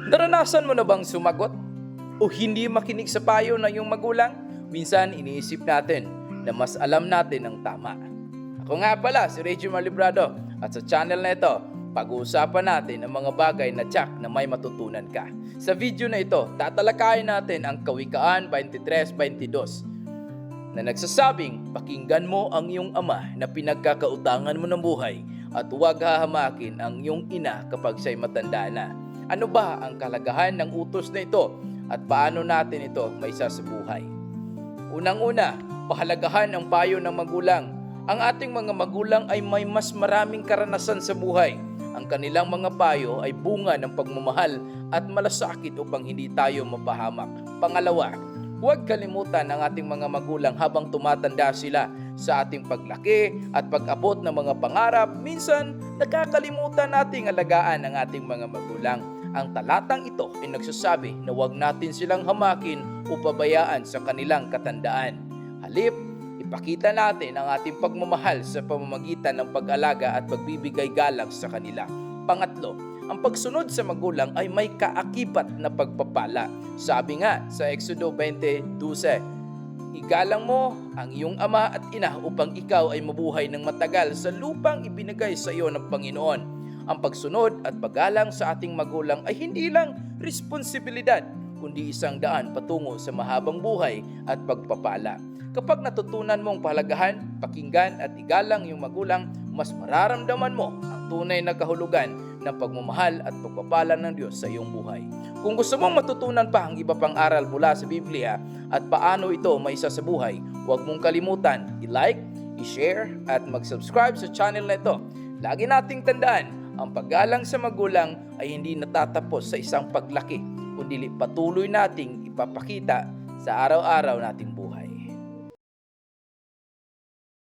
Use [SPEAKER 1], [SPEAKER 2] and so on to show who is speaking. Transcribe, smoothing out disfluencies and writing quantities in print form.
[SPEAKER 1] Naranasan mo na bang sumagot o hindi makinig sa payo ng iyong magulang? Minsan iniisip natin na mas alam natin ang tama. Ako nga pala si Reggie Malibrado at sa channel na ito, pag-uusapan natin ang mga bagay na tiyak na may matutunan ka. Sa video na ito, tatalakayin natin ang Kawikaan 23:22 na nagsasabing, pakinggan mo ang iyong ama na pinagkakautangan mo ng buhay at huwag hahamakin ang iyong ina kapag siya'y matanda na. Ano ba ang kalagahan ng utos na ito at paano natin ito maisa sa buhay? Unang-una, pahalagahan ang payo ng magulang. Ang ating mga magulang ay may mas maraming karanasan sa buhay. Ang kanilang mga payo ay bunga ng pagmamahal at malasakit upang hindi tayo mapahamak. Pangalawa, huwag kalimutan ang ating mga magulang habang tumatanda sila sa ating paglaki at pag-abot ng mga pangarap. Minsan, nakakalimutan nating alagaan ang ating mga magulang. Ang talatang ito ay nagsasabi na huwag natin silang hamakin o pabayaan sa kanilang katandaan. Halip, ipakita natin ang ating pagmamahal sa pamamagitan ng pag-alaga at pagbibigay galang sa kanila. Pangatlo, ang pagsunod sa magulang ay may kaakibat na pagpapala. Sabi nga sa Exodo 20:12, igalang mo ang iyong ama at ina upang ikaw ay mabuhay ng matagal sa lupang ibinigay sa iyo ng Panginoon. Ang pagsunod at paggalang sa ating magulang ay hindi lang responsibilidad, kundi isang daan patungo sa mahabang buhay at pagpapala. Kapag natutunan mong pahalagahan, pakinggan at igalang iyong magulang, mas mararamdaman mo ang tunay na kahulugan ng pagmamahal at pagpapala ng Diyos sa iyong buhay. Kung gusto mong matutunan pa ang iba pang aral mula sa Biblia at paano ito maisa sa buhay, huwag mong kalimutan i-like, i-share at mag-subscribe sa channel na ito. Lagi nating tandaan, ang paggalang sa magulang ay hindi natatapos sa isang paglaki, kundi patuloy nating ipapakita sa araw-araw nating